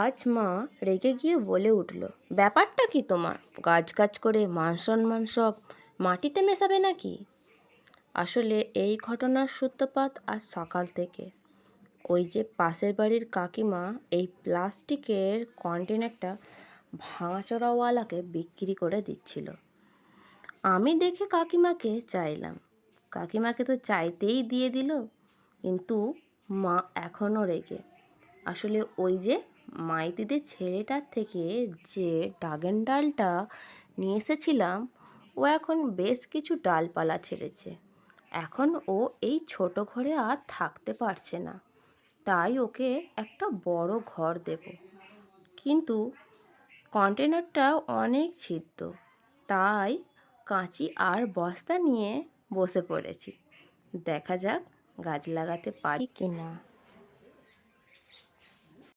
আজ মা রেগে গিয়ে বলে উঠল, ব্যাপারটা কি তোমার? গাছ গাছ করে মান সম্মান সব মাটিতে মেশাবে নাকি? আসলে এই ঘটনার সূত্রপাত আজ সকাল থেকে। ওই যে পাশের বাড়ির কাকিমা এই প্লাস্টিকের কন্টেনারটা ভাঙাচোরাওয়ালাকে বিক্রি করে দিচ্ছিল। আমি দেখে কাকিমাকে চাইলাম, কাকিমাকে তো চাইতেই দিয়ে দিল, কিন্তু মা এখনও রেগে। আসলে ওই যে মাইতিদের ছেলেটার থেকে যে ড্রাগন ডালটা নিয়ে এসেছিলাম, ও এখন বেশ কিছু ডালপালা ছেড়েছে। এখন ও এই ছোট ঘরে আর থাকতে পারছে না, তাই ওকে একটা বড় ঘর দেব। কিন্তু কন্টেনারটা অনেক ছিদ্র, তাই কাঁচি আর বস্তা নিয়ে বসে পড়েছি। দেখা যাক গাছ লাগাতে পারি কি না।